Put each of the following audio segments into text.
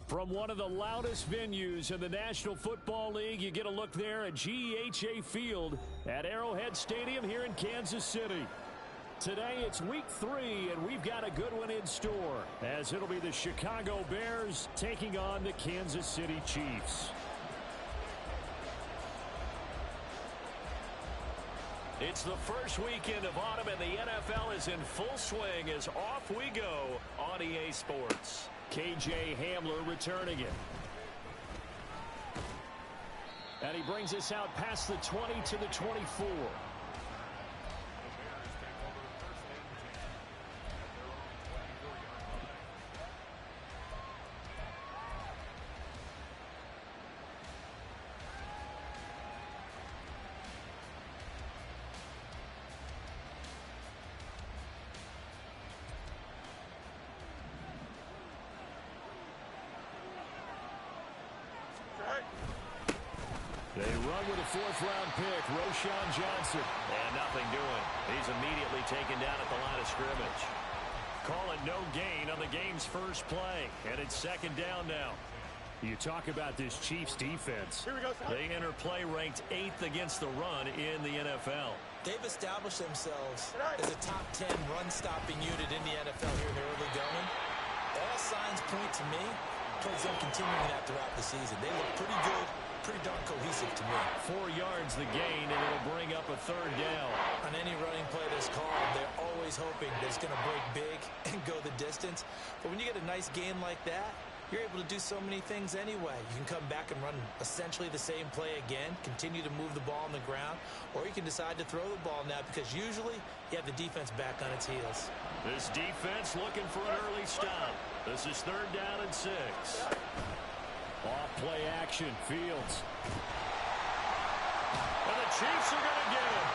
From one of the loudest venues in the National Football League, you get a look there at GEHA Field at Arrowhead Stadium here in Kansas City. Today it's week 3, and we've got a good one in store, as it'll be the Chicago Bears taking on the Kansas City Chiefs. It's the first weekend of autumn, and the NFL is in full swing as off we go on EA Sports. KJ Hamler returning it. And he brings us out past the 20 to the 24. They run with a 4th-round pick, Roschon Johnson. And nothing doing. He's immediately taken down at the line of scrimmage. Call it no gain on the game's first play. And it's 2nd down now. You talk about this Chiefs defense. Here we go, they enter play ranked 8th against the run in the NFL. They've established themselves as a top 10 run-stopping unit in the NFL here in the early going. All signs point to me towards them continuing that throughout the season. They look pretty good. Pretty darn cohesive to me. 4 yards the gain, and it'll bring up a 3rd down. On any running play that's called, they're always hoping that it's going to break big and go the distance. But when you get a nice gain like that, you're able to do so many things anyway. You can come back and run essentially the same play again, continue to move the ball on the ground, or you can decide to throw the ball now because usually you have the defense back on its heels. This defense looking for an early stop. This is 3rd down and 6. Off play action, Fields. And the Chiefs are going to get him.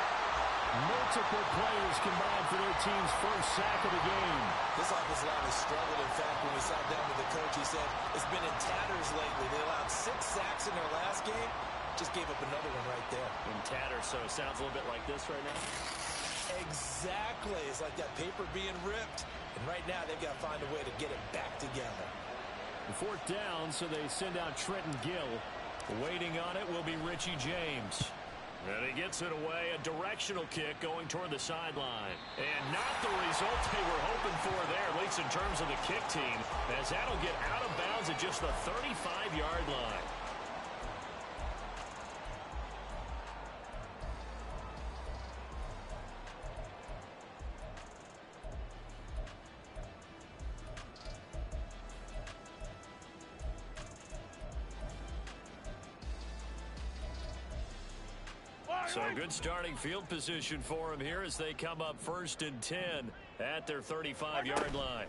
Multiple players combined for their team's first sack of the game. This offensive line has struggled. In fact, when we sat down with the coach, he said it's been in tatters lately. They allowed 6 sacks in their last game. Just gave up another one right there. In tatters, so it sounds a little bit like this right now. Exactly. It's like that paper being ripped. And right now, they've got to find a way to get it back together. The 4th down, so they send out Trenton Gill. Waiting on it will be Richie James. And he gets it away, a directional kick going toward the sideline. And not the result they were hoping for there, at least in terms of the kick team, as that'll get out of bounds at just the 35-yard line. So good starting field position for them here as they come up 1st and 10 at their 35-yard line.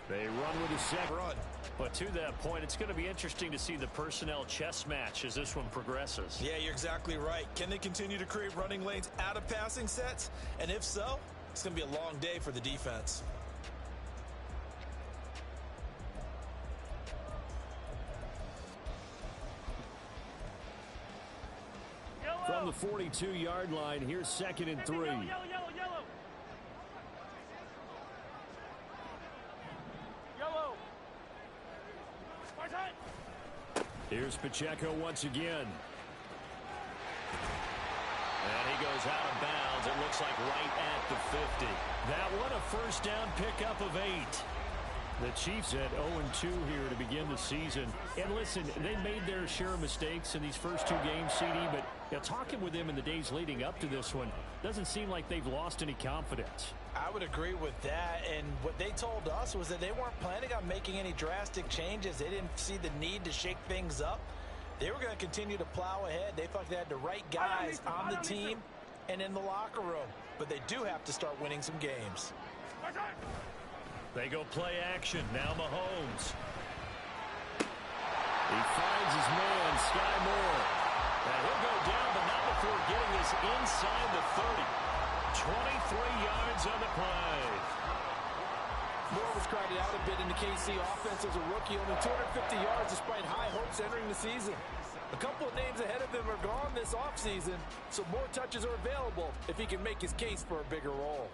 They run with a second run. But to that point, it's going to be interesting to see the personnel chess match as this one progresses. Yeah, you're exactly right. Can they continue to create running lanes out of passing sets? And if so, it's going to be a long day for the defense. From the 42-yard line, here's 2nd and 3. Yellow. Here's Pacheco once again. And he goes out of bounds. It looks like right at the 50. That one a 1st down pickup of 8. The Chiefs at 0-2 here to begin the season. And listen, they made their share of mistakes in these first 2 games, CD, but talking with them in the days leading up to this one, doesn't seem like they've lost any confidence. I would agree with that, and what they told us was that they weren't planning on making any drastic changes. They didn't see the need to shake things up. They were going to continue to plow ahead. They felt they had the right guys on the team and in the locker room, but they do have to start winning some games. They go play action. Now Mahomes. He finds his man, Sky Moore. And he'll go down, but not before getting this inside the 30. 23 yards on the play. Moore was crowded out a bit in the KC offense as a rookie. Only 250 yards despite high hopes entering the season. A couple of names ahead of him are gone this offseason, so more touches are available if he can make his case for a bigger role.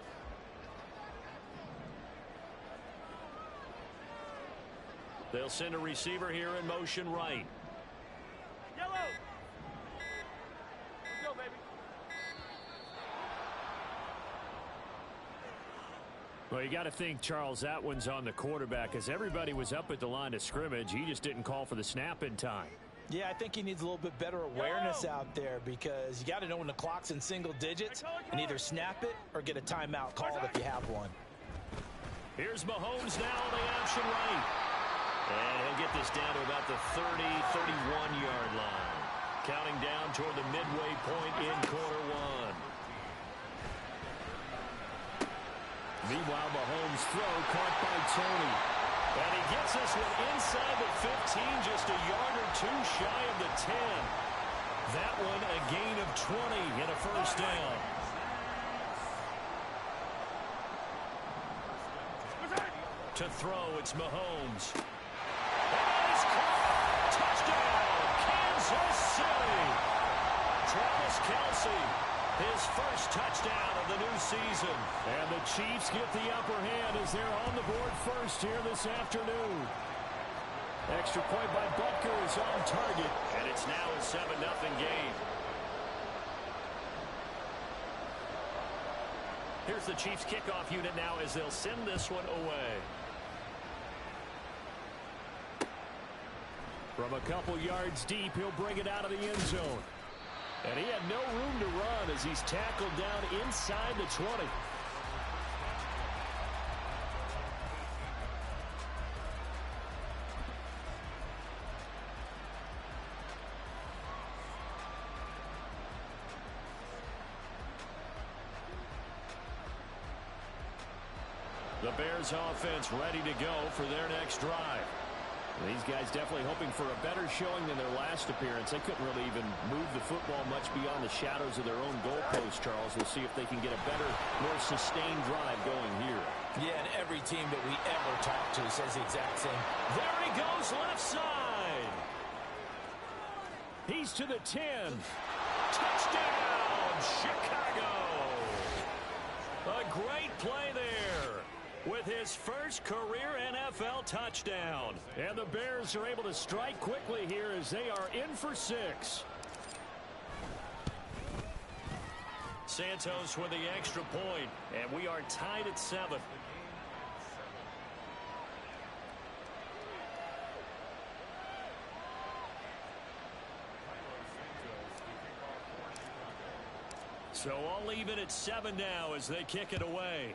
They'll send a receiver here in motion right. Yellow. Let's go, baby. Well, you got to think, Charles, that one's on the quarterback as everybody was up at the line of scrimmage. He just didn't call for the snap in time. Yeah, I think he needs a little bit better awareness out there because you got to know when the clock's in single digits and either snap it or get a timeout called if you have one. Here's Mahomes now on the option right. And he'll get this down to about the 30, 31-yard line. Counting down toward the midway point in quarter one. Meanwhile, Mahomes' throw caught by Tony. And he gets this one inside the 15, just a yard or two shy of the 10. That one a gain of 20 and a first down. To throw, it's Mahomes. And he's caught! Touchdown, Kansas City! Travis Kelce, his first touchdown of the new season. And the Chiefs get the upper hand as they're on the board first here this afternoon. Extra point by Butker is on target. And it's now a 7-0 game. Here's the Chiefs kickoff unit now as they'll send this one away. From a couple yards deep, he'll bring it out of the end zone. And he had no room to run as he's tackled down inside the 20. The Bears offense ready to go for their next drive. These guys definitely hoping for a better showing than their last appearance. They couldn't really even move the football much beyond the shadows of their own goalpost, Charles. We'll see if they can get a better, more sustained drive going here. Yeah, and every team that we ever talk to says the exact same. There he goes, left side. He's to the 10. Touchdown, Chicago. A great play there with his first career NFL touchdown. And the Bears are able to strike quickly here as they are in for 6. Santos with the extra point, and we are tied at 7. So I'll leave it at 7 now as they kick it away.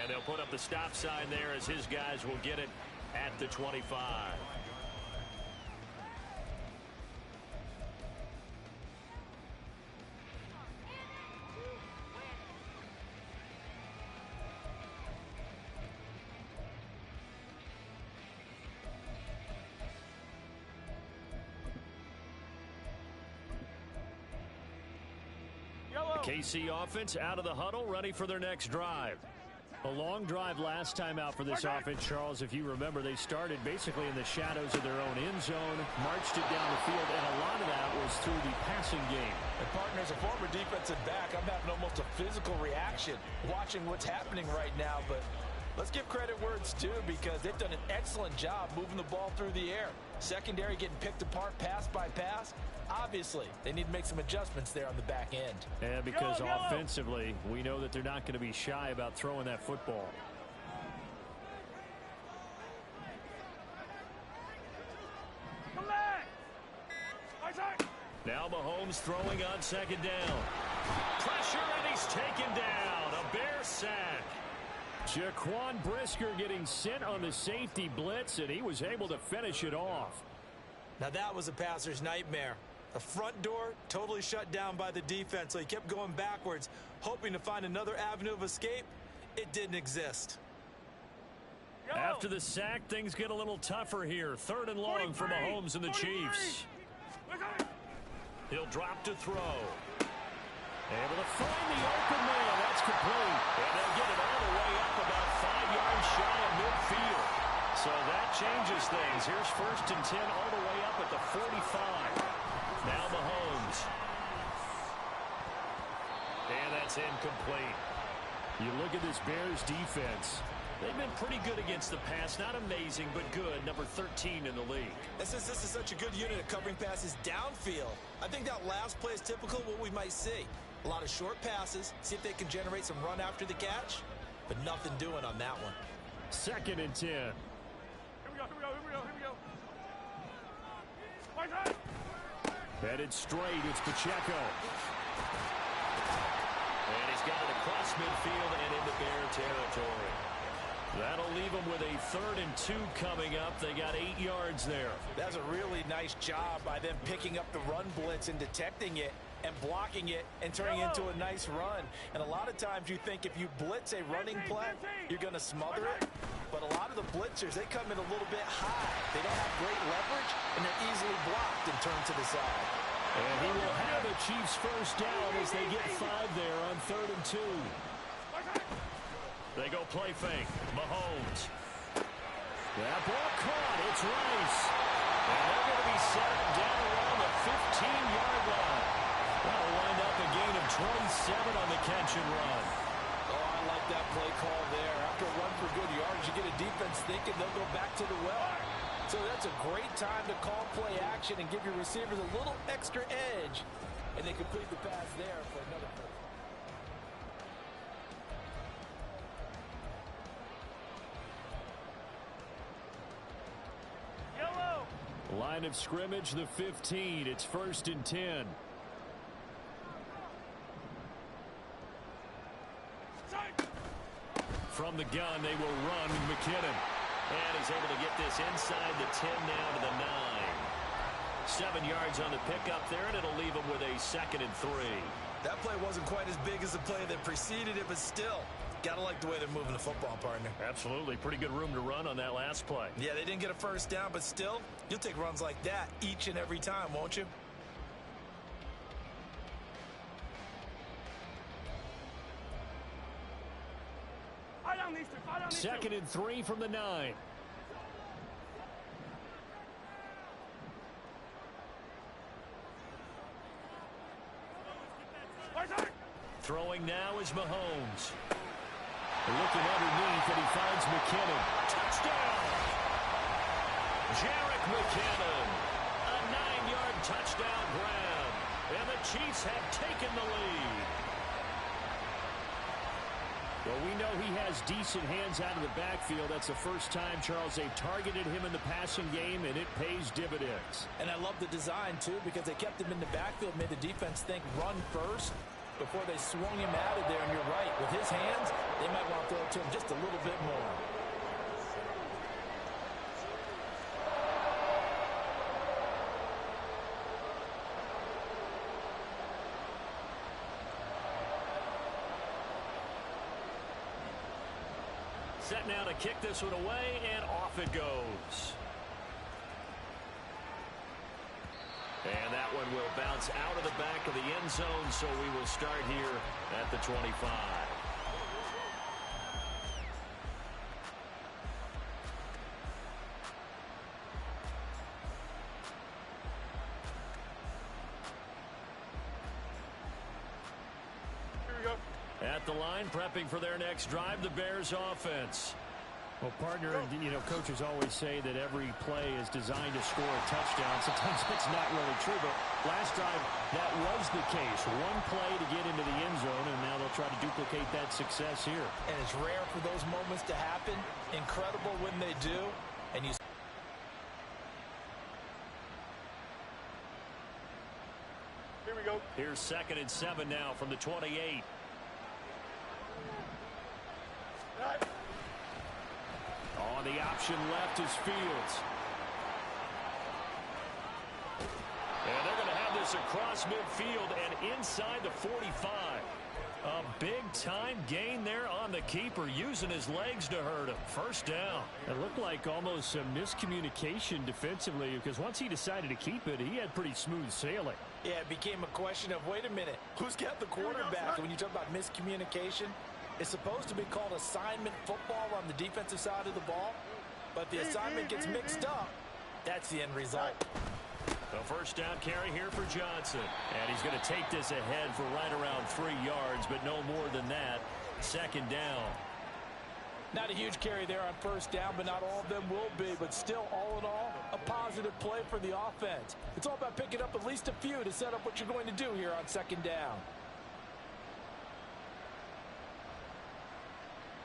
And they'll put up the stop sign there as his guys will get it at the 25. The KC offense out of the huddle, ready for their next drive. A long drive last time out for this offense, Charles. If you remember, they started basically in the shadows of their own end zone, marched it down the field, and a lot of that was through the passing game. And partner, as a former defensive back, I'm having almost a physical reaction watching what's happening right now. But let's give credit where it's due because they've done an excellent job moving the ball through the air. Secondary getting picked apart pass by pass. Obviously, they need to make some adjustments there on the back end. And because offensively, we know that they're not going to be shy about throwing that football. Now Mahomes throwing on second down. Pressure, and he's taken down. A Bear sack. Jaquan Brisker getting sent on the safety blitz, and he was able to finish it off. Now that was a passer's nightmare. The front door totally shut down by the defense, so he kept going backwards, hoping to find another avenue of escape. It didn't exist. After the sack, things get a little tougher here. 3rd and long for Mahomes and the Chiefs. He'll drop to throw. Able to find the open man. That's complete. And they'll get it all the way up about 5 yards shy of midfield. So that changes things. Here's 1st and 10 all the way up at the 45. Now Mahomes. And that's incomplete. You look at this Bears defense. They've been pretty good against the pass. Not amazing, but good. Number 13 in the league. And since this is such a good unit of covering passes downfield, I think that last play is typical of what we might see. A lot of short passes, see if they can generate some run after the catch, but nothing doing on that one. 2nd and 10. Here we go. Right. Headed straight, it's Pacheco. And he's got it across midfield and into Bear territory. That'll leave them with a 3rd and 2 coming up. They got 8 yards there. That's a really nice job by them picking up the run blitz and detecting it and blocking it and turning it into a nice run. And a lot of times you think if you blitz a running play, you're going to smother it. But a lot of the blitzers, they come in a little bit high. They don't have great leverage, and they're easily blocked and turned to the side. And he will have a Chiefs first down as they get 5 there on 3rd and 2. They go play fake. Mahomes. That ball caught. It's Rice. And they're going to be set up down around the 15-yard line. That'll wind up a gain of 27 on the catch and run. Oh, I like that play call there. After a run for good yards, you get a defense thinking they'll go back to the well. So that's a great time to call play action and give your receivers a little extra edge. And they complete the pass there for another first. Line of scrimmage, the 15. It's 1st and 10. From the gun, they will run McKinnon. And he's able to get this inside the 10 now to the 9. 7 yards on the pickup there, and it'll leave him with a 2nd and 3. That play wasn't quite as big as the play that preceded it, but still, gotta like the way they're moving the football, partner. Absolutely. Pretty good room to run on that last play. Yeah, they didn't get a first down, but still, you'll take runs like that each and every time, won't you? Second and 3 from the 9. Throwing now is Mahomes. Looking underneath, and he finds McKinnon. Touchdown! Jarek McKinnon. A 9-yard touchdown grab. And the Chiefs have taken the lead. Well, we know he has decent hands out of the backfield. That's the first time, Charles, they've targeted him in the passing game, and it pays dividends. And I love the design, too, because they kept him in the backfield, made the defense think run first before they swung him out of there. And you're right, with his hands, they might want to throw it to him just a little bit more. Set now to kick this one away, and off it goes. And that one will bounce out of the back of the end zone, so we will start here at the 25. At the line, prepping for their next drive, the Bears offense. Well, partner, you know, coaches always say that every play is designed to score a touchdown. Sometimes it's not really true, but last drive, that was the case. One play to get into the end zone, and now they'll try to duplicate that success here. And it's rare for those moments to happen. Incredible when they do. And you Here we go. Here's 2nd and 7 now from the 28. On the option left is Fields. And they're going to have this across midfield and inside the 45. A big-time gain there on the keeper, using his legs to hurt him. First down. It looked like almost some miscommunication defensively, because once he decided to keep it, he had pretty smooth sailing. Yeah, it became a question of, wait a minute, who's got the quarterback? And when you talk about miscommunication, it's supposed to be called assignment football on the defensive side of the ball. But the assignment gets mixed up. That's the end result. The first down carry here for Johnson. And he's going to take this ahead for right around 3 yards, but no more than that. Second down. Not a huge carry there on first down, but not all of them will be. But still, all in all, a positive play for the offense. It's all about picking up at least a few to set up what you're going to do here on second down.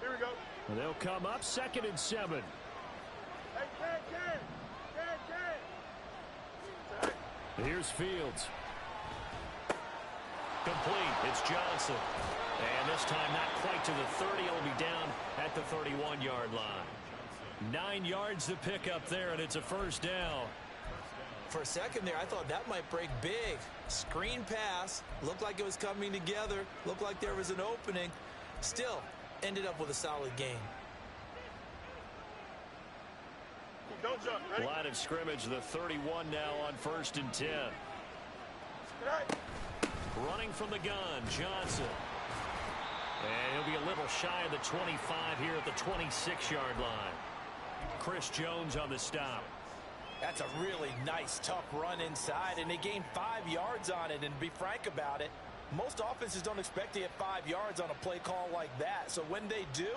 Here we go. And they'll come up 2nd and 7. Hey, Here's Fields. Complete. It's Johnson. And this time not quite to the 30. It'll be down at the 31-yard line. 9 yards to pick up there, and it's a first down. For a second there, I thought that might break big. Screen pass. Looked like it was coming together. Looked like there was an opening. Still, ended up with a solid gain. don't jump. Ready? Line of scrimmage, the 31 now on 1st and 10. Right. Running from the gun, Johnson. And he'll be a little shy of the 25 here at the 26-yard line. Chris Jones on the stop. That's a really nice, tough run inside, and they gained 5 yards on it. And to be frank about it, most offenses don't expect to get 5 yards on a play call like that. So when they do,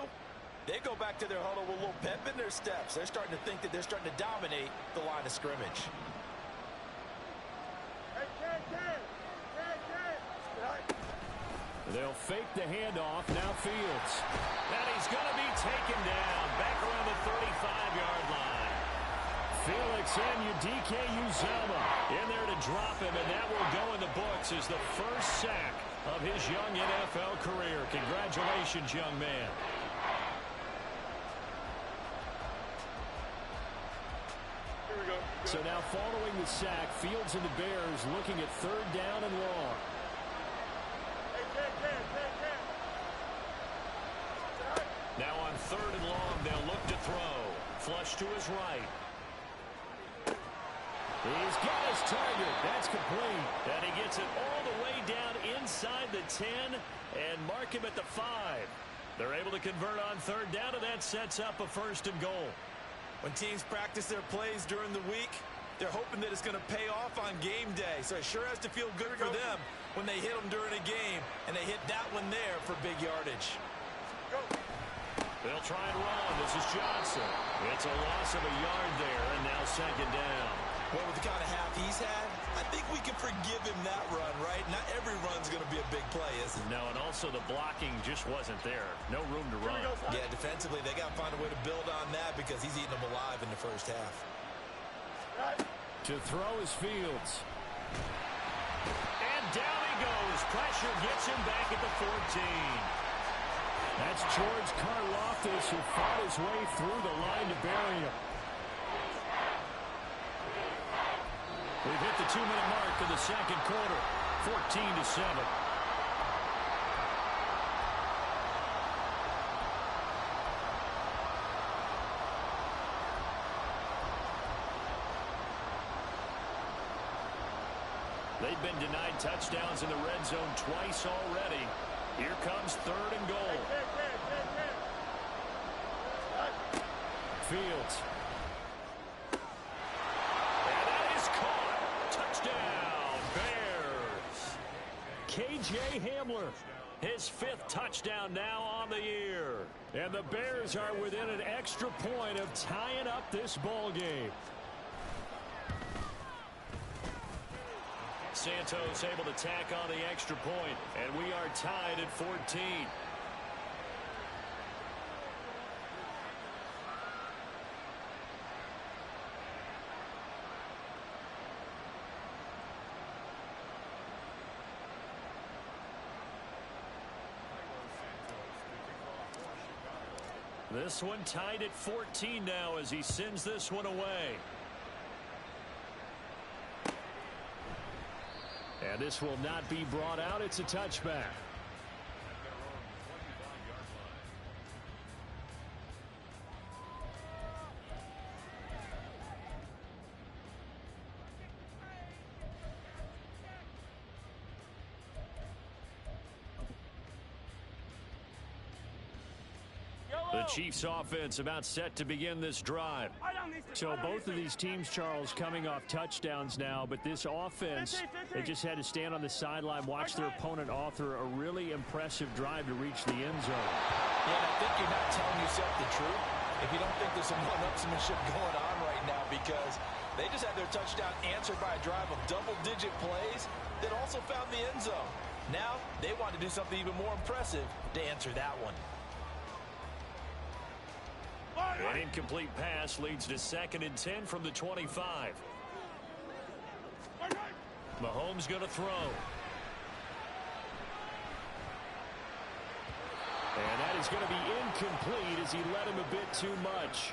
they go back to their huddle with a little pep in their steps. They're starting to think that they're starting to dominate the line of scrimmage. They'll fake the handoff. Now Fields. And he's going to be taken down back around the 35-yard line. Felix and Udike Uzama in there to drop him, and that will go in the books as the first sack of his young NFL career. Congratulations, young man. Here we go. So now following the sack, Fields and the Bears looking at 3rd down and long. Now on 3rd and long, they'll look to throw. Flush to his right. He's got his target. That's complete. And he gets it all the way down inside the 10 and mark him at the 5. They're able to convert on 3rd down, and that sets up a 1st and goal. When teams practice their plays during the week, they're hoping that it's going to pay off on game day. So it sure has to feel good for them when they hit them during a game, and they hit that one there for big yardage. Go. They'll try and run. This is Johnson. It's a loss of a yard there, and now 2nd down. Well, with the kind of half he's had, I think we can forgive him that run, right? Not every run's going to be a big play, is it? No, and also the blocking just wasn't there. No room to run. Yeah, defensively, they got to find a way to build on that because he's eating them alive in the first half. Right. To throw is Fields. And down he goes. Pressure gets him back at the 14. That's George Karlaftis who fought his way through the line to bury him. We've hit the 2-minute mark of the 2nd quarter. 14-7. They've been denied touchdowns in the red zone twice already. Here comes 3rd and goal. Fields. And that is caught. Touchdown, Bears. KJ Hamler, his 5th touchdown now on the year. And the Bears are within an extra point of tying up this ball game. Santos able to tack on the extra point, and we are tied at 14. This one tied at 14 now as he sends this one away. And this will not be brought out. It's a touchback. The Chiefs offense about set to begin this drive. So both of these teams, Charles, coming off touchdowns now, but this offense, they just had to stand on the sideline, watch their opponent author a really impressive drive to reach the end zone. Yeah, and I think you're not telling yourself the truth if you don't think there's some one-upsmanship going on right now, because they just had their touchdown answered by a drive of double-digit plays that also found the end zone. Now they want to do something even more impressive to answer that one. An incomplete pass leads to 2nd and 10 from the 25. Mahomes going to throw. And that is going to be incomplete as he led him a bit too much.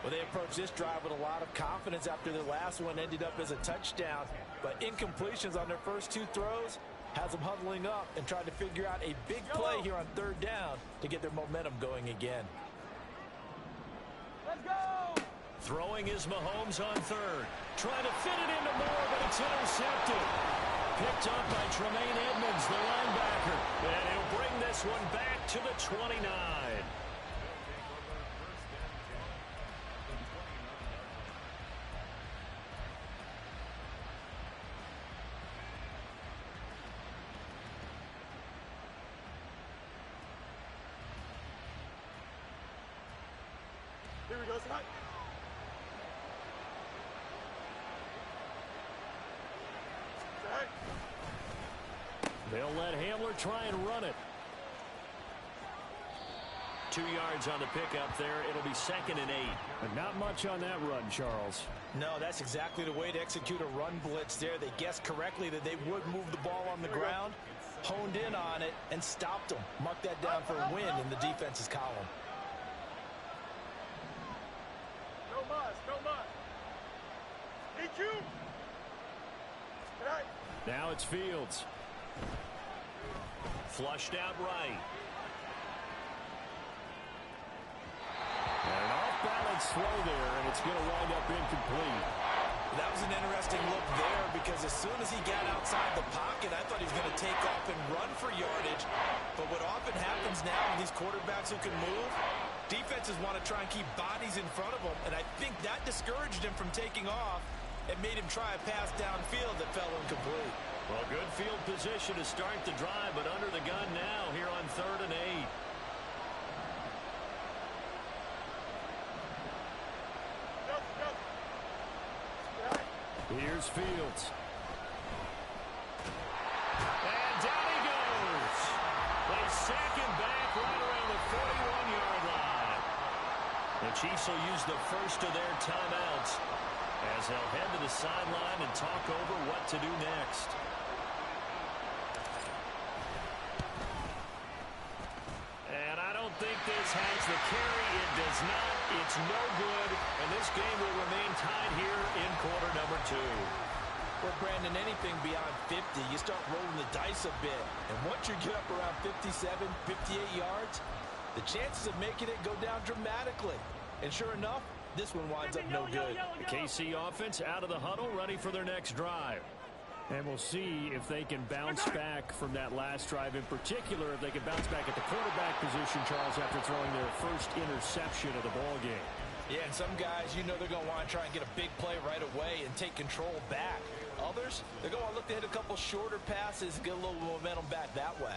Well, they approached this drive with a lot of confidence after their last one ended up as a touchdown. But incompletions on their first 2 throws has them huddling up and trying to figure out a big play here on 3rd down to get their momentum going again. Let's go! Throwing is Mahomes on 3rd. Trying to fit it into Moore, but it's intercepted. Picked up by Tremaine Edmonds, the linebacker. And he'll bring this one back to the 29. Here we go, tonight. They'll let Hamler try and run it. 2 yards on the pickup there. It'll be 2nd and 8. But not much on that run, Charles. No, that's exactly the way to execute a run blitz there. They guessed correctly that they would move the ball on the ground, honed in on it, and stopped them. Mark that down for a win in the defense's column. No muss, no muss. DQ. Tonight. Now it's Fields. Flushed out right. And an off-balance throw there, and it's going to wind up incomplete. That was an interesting look there, because as soon as he got outside the pocket, I thought he was going to take off and run for yardage. But what often happens now with these quarterbacks who can move, defenses want to try and keep bodies in front of them, and I think that discouraged him from taking off and made him try a pass downfield that fell incomplete. Well, good field position to start the drive, but under the gun now here on 3rd and 8. Here's Fields. And down he goes. They sack him back right around the 41-yard line. The Chiefs will use the first of their timeouts as they'll head to the sideline and talk over what to do next. And I don't think this has the carry. It does not. It's no good. And this game will remain tied here in quarter number 2. Well, Brandon, anything beyond 50, you start rolling the dice a bit. And once you get up around 57, 58 yards, the chances of making it go down dramatically. And sure enough, this one winds up no good. The KC offense out of the huddle, ready for their next drive. And we'll see if they can bounce back from that last drive. In particular, if they can bounce back at the quarterback position, Charles, after throwing their first interception of the ball game. Yeah, and some guys, you know they're going to want to try and get a big play right away and take control back. Others, they're going to look to hit a couple shorter passes and get a little momentum back that way.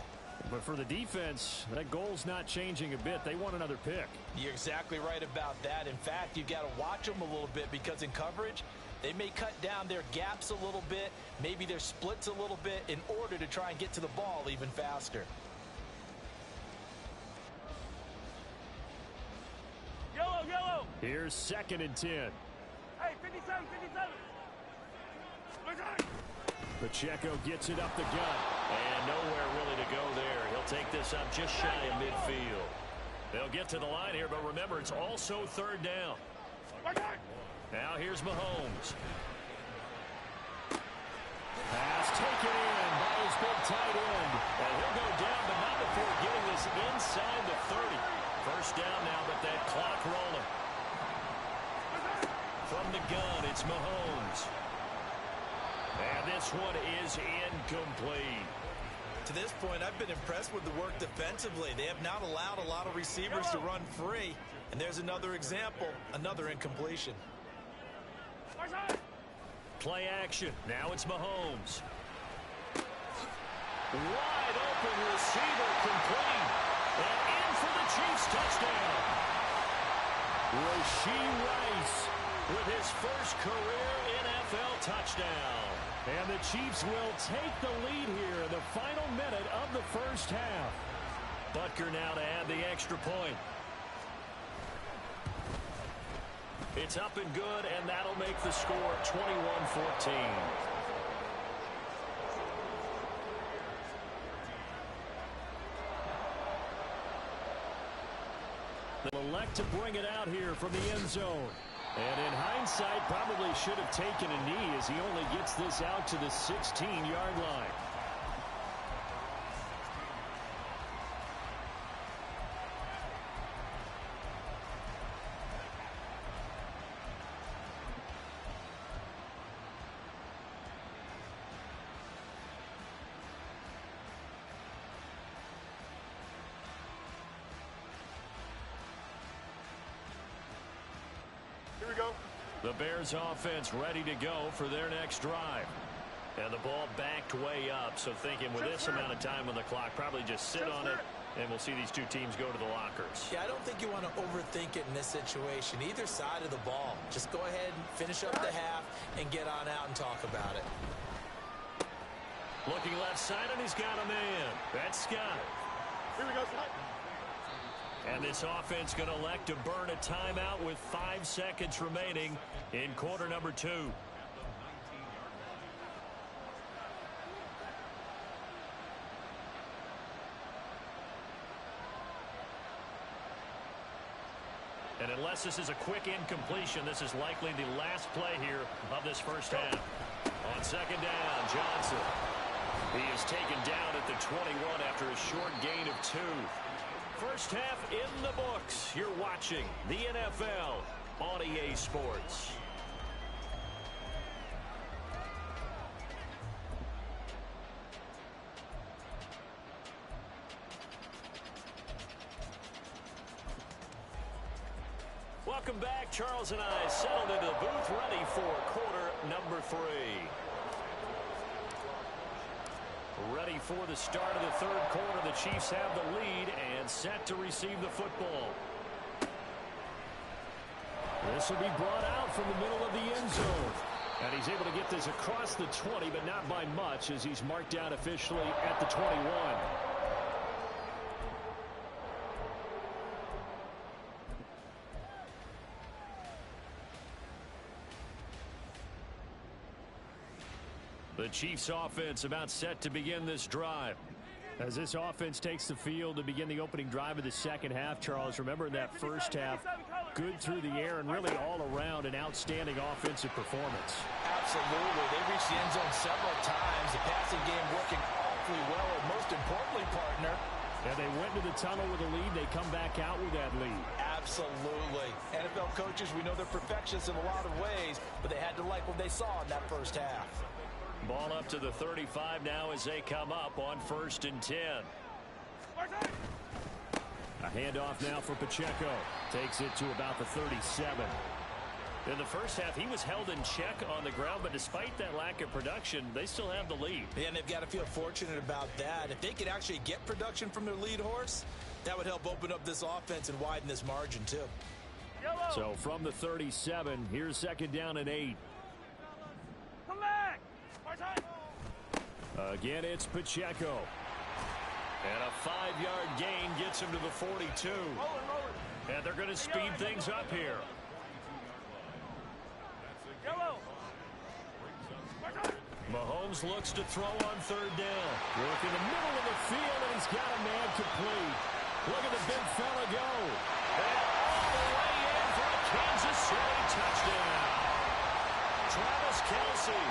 But for the defense, that goal's not changing a bit. They want another pick. You're exactly right about that. In fact, you've got to watch them a little bit, because in coverage, they may cut down their gaps a little bit, maybe their splits a little bit, in order to try and get to the ball even faster. Yellow, yellow. Here's 2nd and 10. Hey, 57, 57. Pacheco gets it up the gut. And nowhere really to go there. He'll take this up just shy of midfield. They'll get to the line here, but remember, it's also 3rd down. Now here's Mahomes. Pass taken in by his big tight end. And he'll go down, but not before getting this inside the 30. First down now, but that clock rolling. From the gun, it's Mahomes. And this one is incomplete. To to this point, I've been impressed with the work defensively. They have not allowed a lot of receivers to run free. And there's another example, another incompletion. Play action. Now it's Mahomes. Wide open receiver complete. And in for the Chiefs touchdown. Rashee Rice with his first career NFL touchdown. And the Chiefs will take the lead here in the final minute of the first half. Butker now to add the extra point. It's up and good, and that'll make the score 21-14. They'll elect to bring it out here from the end zone. And in hindsight, probably should have taken a knee as he only gets this out to the 16-yard line. Here we go. The Bears offense ready to go for their next drive. And the ball backed way up, so thinking with this amount of time on the clock, probably just sit on it, and we'll see these two teams go to the lockers. Yeah, I don't think you want to overthink it in this situation. Either side of the ball. Just go ahead and finish up the half and get on out and talk about it. Looking left side, and he's got a man. That's Scott. Here we go, Scott. And this offense going to elect to burn a timeout with 5 seconds remaining in quarter number 2. And unless this is a quick incompletion, this is likely the last play here of this first half. On second down, Johnson. He is taken down at the 21 after a short gain of 2. First half in the books. You're watching the NFL on EA Sports. Welcome back. Charles and I settled into the booth ready for quarter number 3. Ready for the start of the third quarter. The Chiefs have the lead and set to receive the football. This will be brought out from the middle of the end zone. And he's able to get this across the 20, but not by much as he's marked down officially at the 21. The Chiefs offense about set to begin this drive. As this offense takes the field to begin the opening drive of the second half, Charles, remember in that first half, good through the air and really all around an outstanding offensive performance. Absolutely. They reached the end zone several times. The passing game working awfully well, and most importantly, partner, and they went to the tunnel with a lead. They come back out with that lead. Absolutely. NFL coaches, we know they're perfectionists in a lot of ways, but they had to like what they saw in that first half. Ball up to the 35 now as they come up on 1st and 10. A handoff now for Pacheco. Takes it to about the 37. In the first half, he was held in check on the ground, but despite that lack of production, they still have the lead. Yeah, and they've got to feel fortunate about that. If they could actually get production from their lead horse, that would help open up this offense and widen this margin, too. So from the 37, here's second down and 8. Come back. Again, it's Pacheco. And a 5-yard gain gets him to the 42. And they're going to speed things up here. Mahomes looks to throw on 3rd down. Work in the middle of the field, and he's got a man complete. Look at the big fella go. And all the way in for a Kansas City touchdown. Travis Kelce,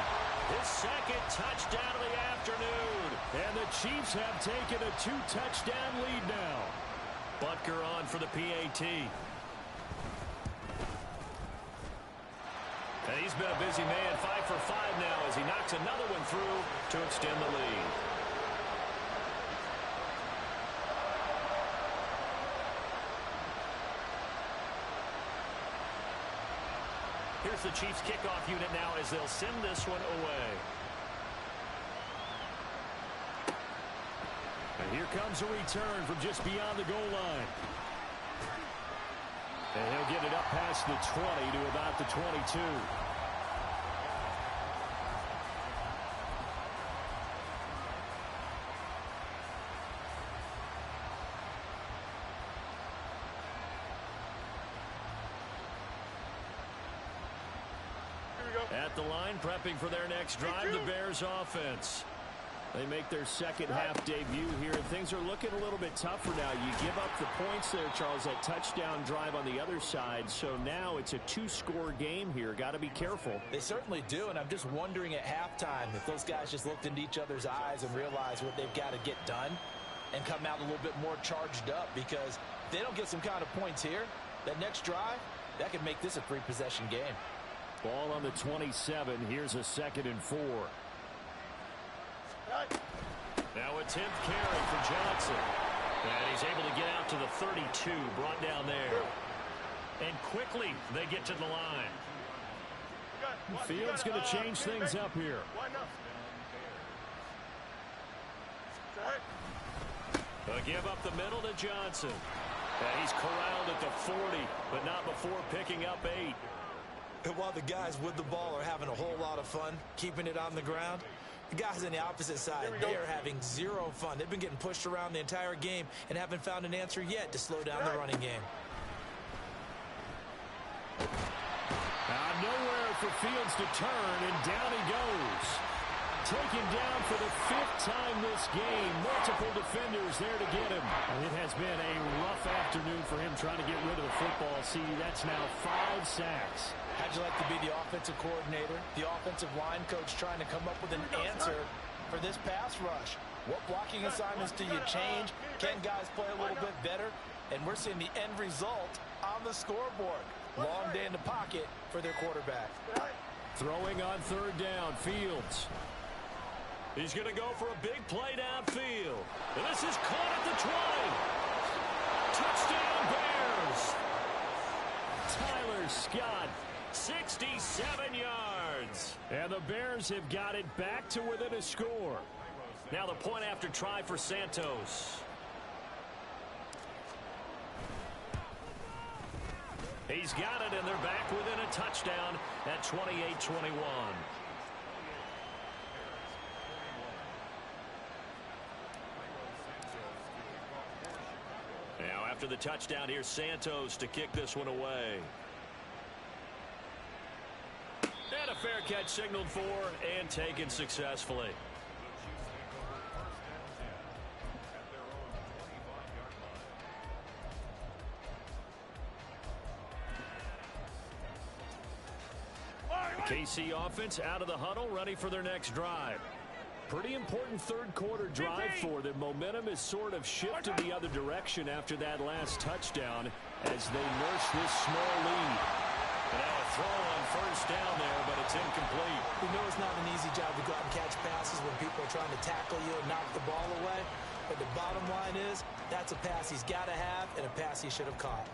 his second touchdown of the afternoon. And the Chiefs have taken a 2-touchdown lead now. Butker on for the PAT. And he's been a busy man, 5 for 5 now as he knocks another one through to extend the lead. the Chiefs kickoff unit now as they'll send this one away. And here comes a return from just beyond the goal line. And he'll get it up past the 20 to about the 22. At the line, prepping for their next drive, the Bears offense. They make their second half debut here. Things are looking a little bit tougher now. You give up the points there, Charles, that touchdown drive on the other side. So now it's a two-score game here. Got to be careful. They certainly do, and I'm just wondering at halftime if those guys just looked into each other's eyes and realized what they've got to get done and come out a little bit more charged up, because if they don't get some kind of points here, that next drive, that could make this a three-possession game. Ball on the 27. Here's a 2nd and 4. Now a 10th carry for Johnson. And he's able to get out to the 32, brought down there. And quickly they get to the line. Fields going to change things up here. A give up the middle to Johnson. And he's corralled at the 40, but not before picking up 8. And while the guys with the ball are having a whole lot of fun keeping it on the ground, the guys on the opposite side, they are having zero fun. They've been getting pushed around the entire game and haven't found an answer yet to slow down the running game. Nowhere for Fields to turn, and down he goes. Taken down for the 5th time this game. Multiple defenders there to get him. It has been a rough afternoon for him trying to get rid of the football. See, that's now 5 sacks. How'd you like to be the offensive coordinator, the offensive line coach, trying to come up with an answer for this pass rush? What blocking assignments do you change? Can guys play a little bit better? And we're seeing the end result on the scoreboard. Long day in the pocket for their quarterback. Throwing on 3rd down, Fields. He's going to go for a big play downfield. And this is caught at the 20. Touchdown, Bears. Tyler Scott, 67 yards. And the Bears have got it back to within a score. Now the point after try for Santos. He's got it, and they're back within a touchdown at 28-21. Now after the touchdown, here's Santos to kick this one away. And a fair catch signaled for and taken successfully. KC offense out of the huddle, ready for their next drive. Pretty important 3rd quarter drive for them. Momentum is sort of shifted the other direction after that last touchdown as they nurse this small lead. And now a throw on 1st down there, but it's incomplete. We know it's not an easy job to go out and catch passes when people are trying to tackle you and knock the ball away. But the bottom line is, that's a pass he's got to have and a pass he should have caught.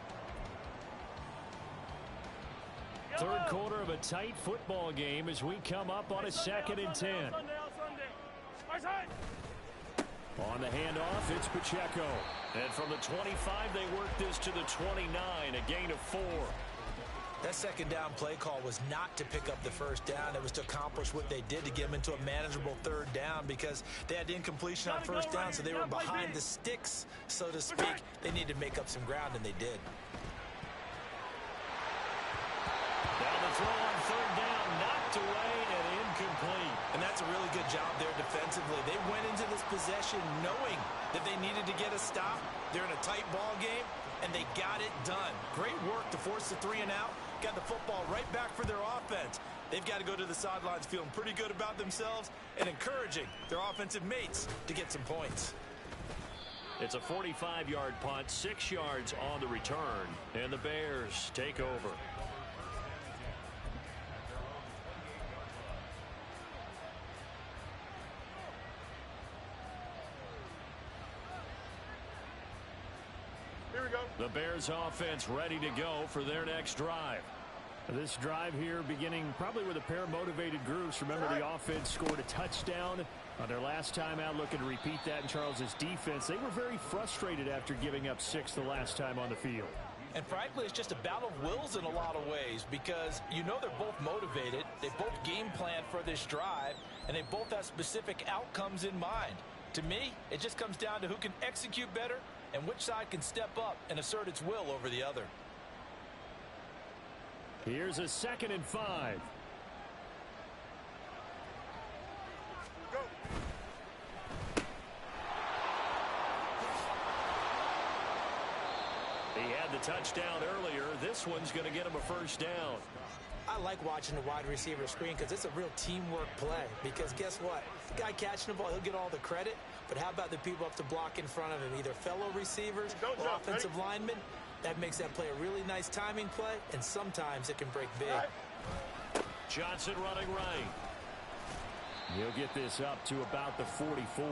3rd quarter of a tight football game as we come up on a 2nd and 10. On the handoff, it's Pacheco. And from the 25, they work this to the 29, a gain of 4. That 2nd down play call was not to pick up the 1st down. It was to accomplish what they did to get them into a manageable 3rd down, because they had incompletion on 1st down, so they were behind the sticks, so to speak. They needed to make up some ground, and they did. Now the throw on 3rd down, knocked away and incomplete. And that's a really good job there defensively. They went into this possession knowing that they needed to get a stop. They're in a tight ball game, and they got it done. Great work to force the 3 and out. Got the football right back for their offense. They've got to go to the sidelines feeling pretty good about themselves and encouraging their offensive mates to get some points. It's a 45-yard punt, 6 yards on the return, and the Bears take over. The Bears offense ready to go for their next drive. This drive here beginning probably with a pair of motivated groups. Remember, the offense scored a touchdown on their last time out, looking to repeat that in Charles's defense. They were very frustrated after giving up 6 the last time on the field. And frankly, it's just a battle of wills in a lot of ways because you know they're both motivated. They both game plan for this drive, and they both have specific outcomes in mind. To me, it just comes down to who can execute better and which side can step up and assert its will over the other. Here's a 2nd and 5. Go. He had the touchdown earlier. This one's going to get him a first down. I like watching the wide receiver screen because it's a real teamwork play. Because guess what? The guy catching the ball, he'll get all the credit. But how about the people up to block in front of him? Either fellow receivers or offensive linemen. That makes that play a really nice timing play, and sometimes it can break big. Johnson running right. He'll get this up to about the 44.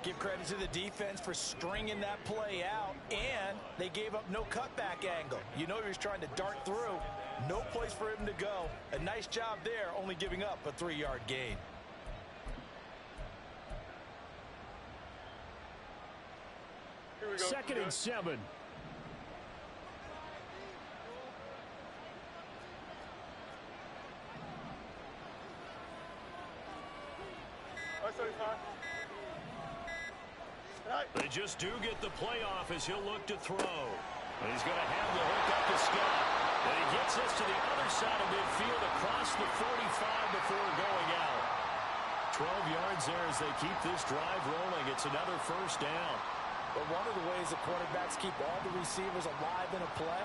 Give credit to the defense for stringing that play out, and they gave up no cutback angle. You know he was trying to dart through. No place for him to go. A nice job there, only giving up a 3-yard gain. Here we go. 2nd and 7. They just do get the playoff as he'll look to throw. And he's going to have the hook up to Scott. And he gets this to the other side of midfield across the 45 before going out. 12 yards there as they keep this drive rolling. It's another first down. But one of the ways the quarterbacks keep all the receivers alive in a play,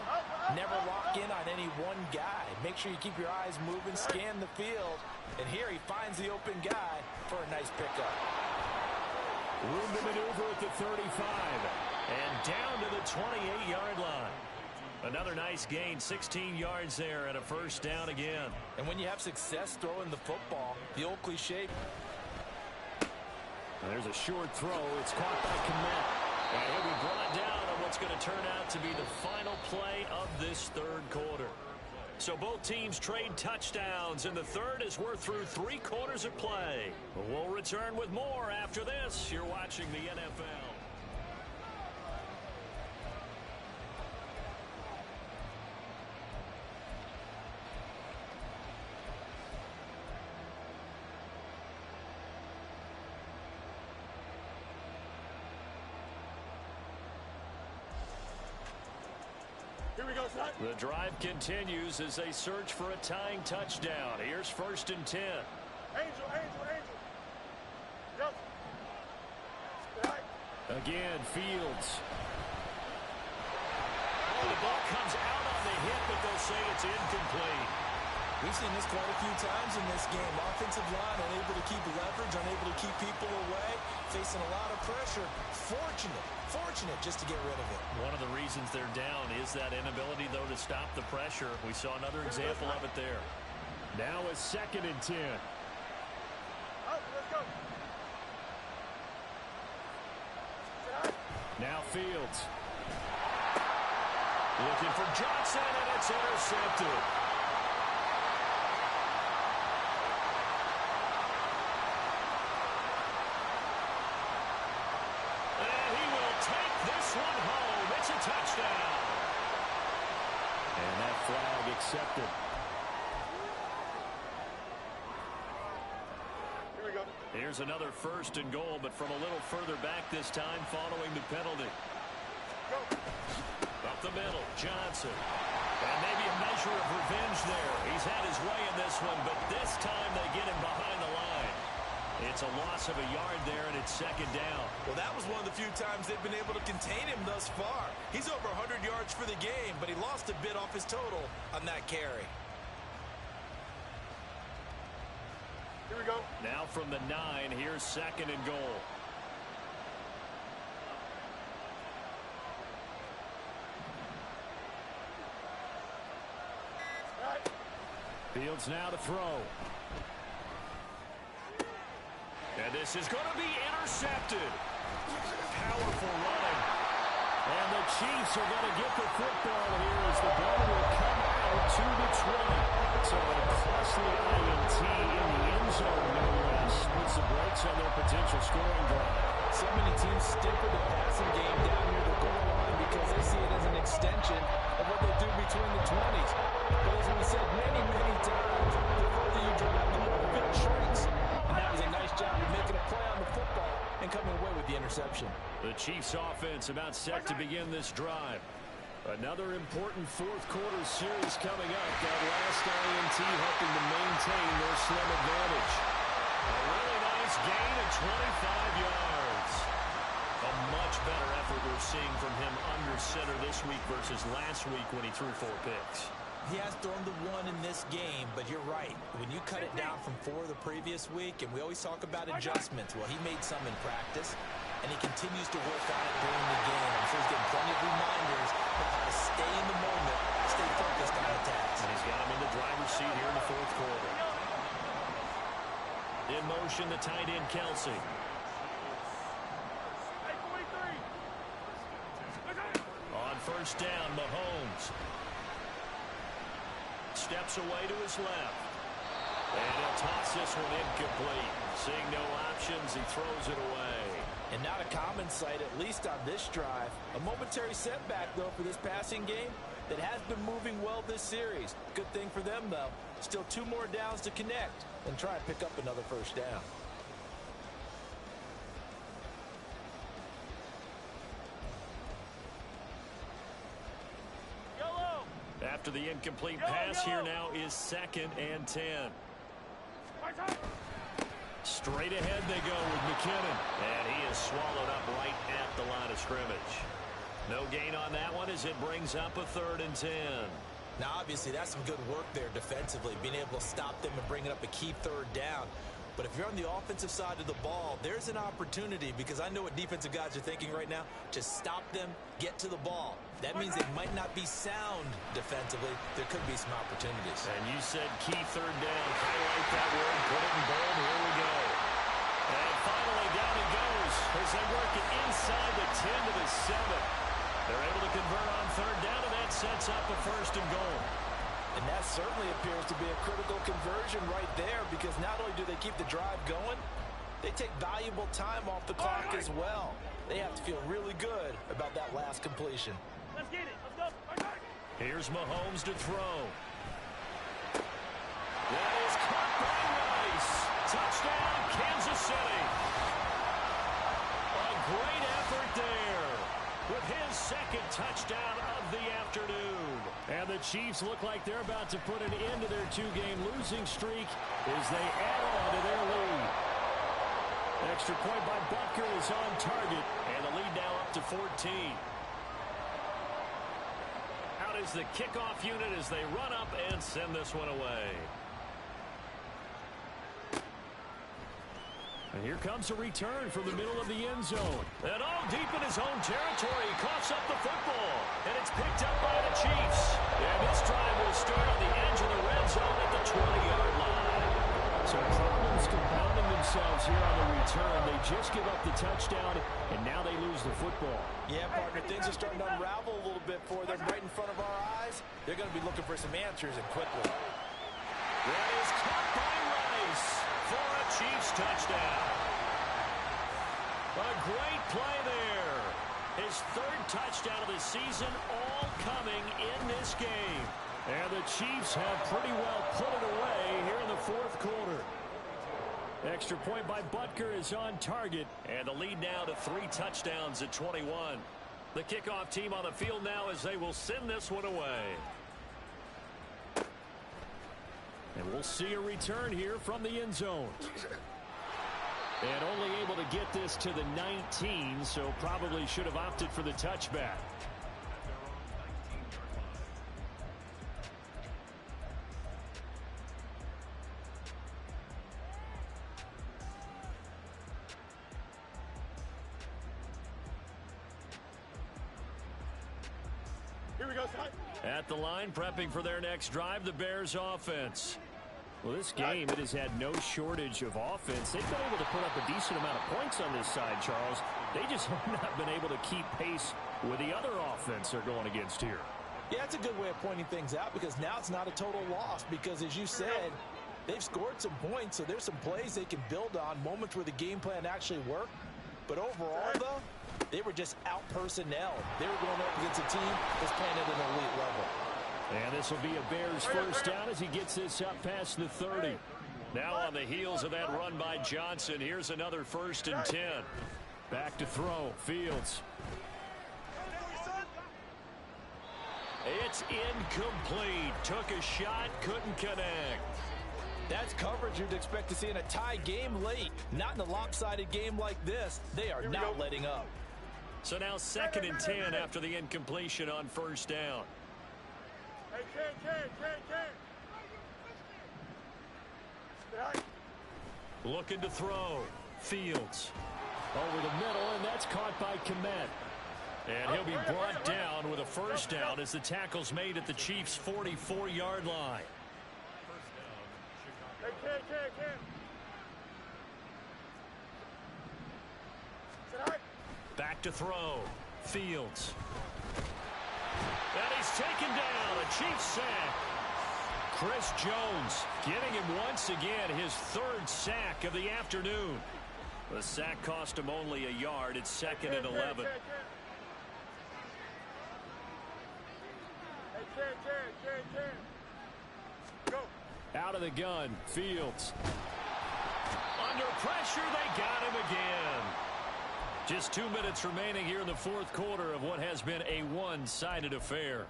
never lock in on any one guy. Make sure you keep your eyes moving, scan the field. And here he finds the open guy for a nice pickup. Room to maneuver at the 35. And down to the 28-yard line. Another nice gain, 16 yards there and a first down again. And when you have success throwing the football, the old cliche. There's a short throw. It's caught by Kmet. And he'll be brought down on what's going to turn out to be the final play of this third quarter. So both teams trade touchdowns, and the third as we're through 3 quarters of play. We'll return with more after this. You're watching the NFL. Here we go, son. The drive continues as they search for a tying touchdown. Here's 1st and 10. Angel. Jump. Right. Again, Fields. Oh, the ball comes out on the hit, but they'll say it's incomplete. We've seen this quite a few times in this game. Offensive line unable to keep leverage, unable to keep people away, facing a lot of pressure. Fortunate just to get rid of it. One of the reasons they're down is that inability, though, to stop the pressure. We saw another example of it there. Now a 2nd and 10. Oh, let's go. Now Fields. Looking for Johnson, and it's intercepted. This one home. It's a touchdown. And that flag accepted. Here we go. Here's another 1st and goal, but from a little further back this time following the penalty. Go. Up the middle, Johnson. And maybe a measure of revenge there. He's had his way in this one, but this time they get him behind the line. It's a loss of a yard there, and it's 2nd down. Well, that was one of the few times they've been able to contain him thus far. He's over 100 yards for the game, but he lost a bit off his total on that carry. Here we go. Now from the 9, here's 2nd and goal. Right. Fields now to throw. And this is going to be intercepted. Powerful running. And the Chiefs are going to get the football here as the ball will come out to the 20. So a costly INT in the end zone, no less. Puts the brakes on their potential scoring drive. So many teams stiffer the passing game down near the goal line because they see it as an extension of what they do between the 20s. But as we said many, many times, the further you drive, the more the field shrinks. And that was a nice job of making a play on the football and coming away with the interception. The Chiefs offense about set to begin this drive. Another important fourth quarter series coming up. That last INT helping to maintain their slim advantage. A really nice gain of 25 yards. A much better effort we're seeing from him under center this week versus last week when he threw 4 picks. He has thrown the one in this game, but you're right. When you cut it down from 4 the previous week, and we always talk about adjustments, well, he made some in practice, and he continues to work on it during the game. I'm sure he's getting plenty of reminders about how to stay in the moment, stay focused on the task. And he's got him in the driver's seat here in the fourth quarter. In motion, the tight end, Kelsey. On first down, Mahomes. Steps away to his left. And he'll toss this one incomplete. Seeing no options, he throws it away. And not a common sight, at least on this drive. A momentary setback, though, for this passing game that has been moving well this series. Good thing for them, though. Still 2 more downs to connect and try and pick up another first down. After the incomplete pass, here now is 2nd and 10. Straight ahead they go with McKinnon. And he is swallowed up right at the line of scrimmage. No gain on that one as it brings up a 3rd and 10. Now, obviously, that's some good work there defensively, being able to stop them and bringing up a key 3rd down. But if you're on the offensive side of the ball, there's an opportunity, because I know what defensive guys are thinking right now. Just stop them, get to the ball. That means they might not be sound defensively. There could be some opportunities. And you said key 3rd down. Highlight that word, put it in bold. Here we go. And finally, down it goes as they work it inside the 10 to the 7. They're able to convert on 3rd down, and that sets up a 1st and goal. And that certainly appears to be a critical conversion right there, because not only do they keep the drive going, they take valuable time off the clock as well. They have to feel really good about that last completion. Let's get it. Let's go. Here's Mahomes to throw. That is caught by Rice. Touchdown, Kansas City. A great effort there with his 2nd touchdown of the afternoon. And the Chiefs look like they're about to put an end to their 2-game losing streak as they add on to their lead. Extra point by Butker is on target, and the lead now up to 14. Out is the kickoff unit as they run up and send this one away. And here comes a return from the middle of the end zone. And all deep in his own territory, he coughs up the football. And it's picked up by the Chiefs. And this drive will start on the edge of the red zone at the 20-yard line. So problems compounding themselves here on the return. They just give up the touchdown, and now they lose the football. Yeah, partner, things are starting to unravel a little bit for them right in front of our eyes. They're going to be looking for some answers, and quickly. That is caught by Rice for a Chiefs touchdown. A great play there. His 3rd touchdown of the season, all coming in this game. And the Chiefs have pretty well put it away here in the 4th quarter. Extra point by Butker is on target. And the lead now to 3 touchdowns at 21. The kickoff team on the field now as they will send this one away. And we'll see a return here from the end zone. And only able to get this to the 19, so probably should have opted for the touchback. Here we go, son. At the line, prepping for their next drive, the Bears offense. Well, this game, it has had no shortage of offense. They've been able to put up a decent amount of points on this side, Charles. They just have not been able to keep pace with the other offense they're going against here. Yeah, that's a good way of pointing things out because now it's not a total loss because, as you said, they've scored some points, so there's some plays they can build on, moments where the game plan actually worked. But overall, though, they were just out-personnel. They were going up against a team that's playing at an elite level. And this will be a Bears first down as he gets this up past the 30. Now on the heels of that run by Johnson, here's another 1st and 10. Back to throw, Fields. It's incomplete. Took a shot, couldn't connect. That's coverage you'd expect to see in a tie game late. Not in a lopsided game like this. They are not letting up. So now 2nd and 10 after the incompletion on 1st down. Looking to throw. Fields. Over the middle, and that's caught by Kmet. And he'll be brought down with a 1st down as the tackle's made at the Chiefs' 44-yard line. Back to throw. Fields. And he's taken down. A Chiefs sack. Chris Jones getting him once again his 3rd sack of the afternoon. The sack cost him only a yard. It's 2nd and 11. Out of the gun. Fields. Under pressure, they got him again. Just 2 minutes remaining here in the 4th quarter of what has been a one-sided affair.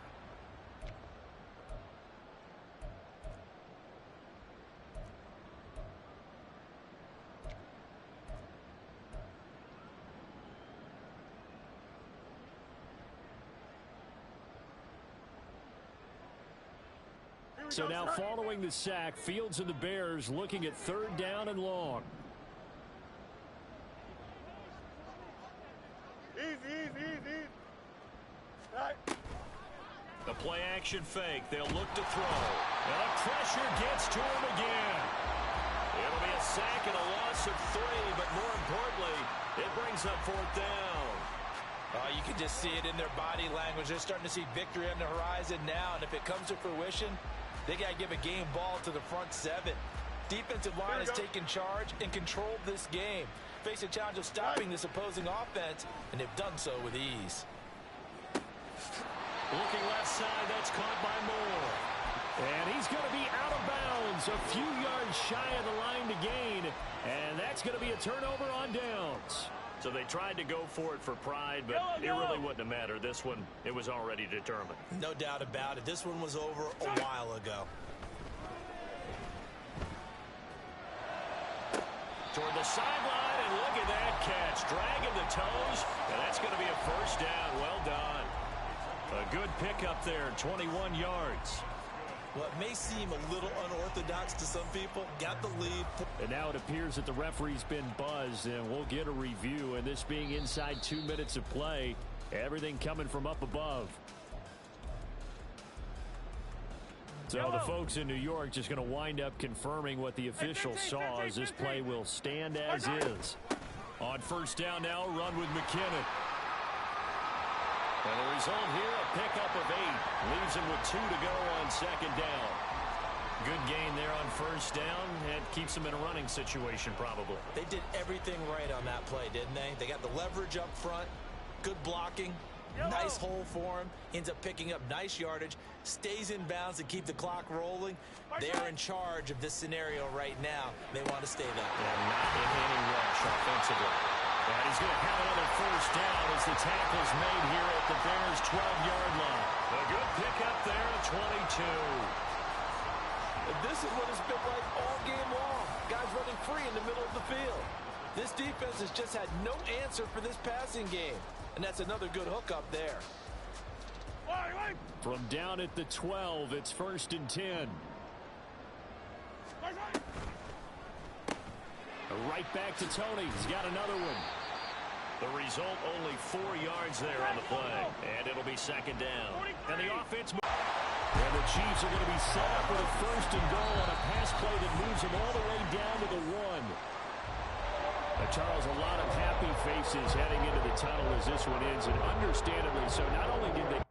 So now following the sack, Fields and the Bears looking at 3rd down and long. Easy. The play action fake. They'll look to throw. And the pressure gets to him again. It'll be a sack and a loss of 3, but more importantly, it brings up 4th down. You can just see it in their body language. They're starting to see victory on the horizon now, and if it comes to fruition, they got to give a game ball to the front 7. Defensive line has taken charge and controlled this game. Face a challenge of stopping this opposing offense, and they've done so with ease. Looking left side, that's caught by Moore. And he's going to be out of bounds, a few yards shy of the line to gain. And that's going to be a turnover on downs. So they tried to go for it for pride, but it really wouldn't have mattered. This one, it was already determined. No doubt about it. This one was over a while ago. Toward the sideline, and look at that catch. Dragging the toes, and that's going to be a 1st down. Well done. A good pickup there, 21 yards. What may seem a little unorthodox to some people, got the lead. And now it appears that the referee's been buzzed, and we'll get a review. And this being inside 2 minutes of play, everything coming from up above. So the folks in New York just going to wind up confirming what the officials saw as this play will stand as is. On 1st down now, run with McKinnon. And the result here, a pickup of 8. Leaves him with 2 to go on 2nd down. Good gain there on 1st down, and keeps him in a running situation probably. They did everything right on that play, didn't they? They got the leverage up front, good blocking, nice hole for him, ends up picking up nice yardage, stays in bounds to keep the clock rolling. They're in charge of this scenario right now. They want to stay there. And not in any rush offensively. And he's going to have another 1st down as the tackle's made here at the Bears' 12-yard line. A good pickup there at 22. And this is what it's been like all game long. Guys running free in the middle of the field. This defense has just had no answer for this passing game. And that's another good hook up there. From down at the 12, it's 1st and 10. Right back to Tony. He's got another one. The result, only 4 yards there on the play. And it'll be 2nd down. And the offense... And the Chiefs are going to be set up with a 1st and goal on a pass play that moves them all the way down to the 1. Charles, a lot of happy faces heading into the tunnel as this one ends. And understandably so, not only did they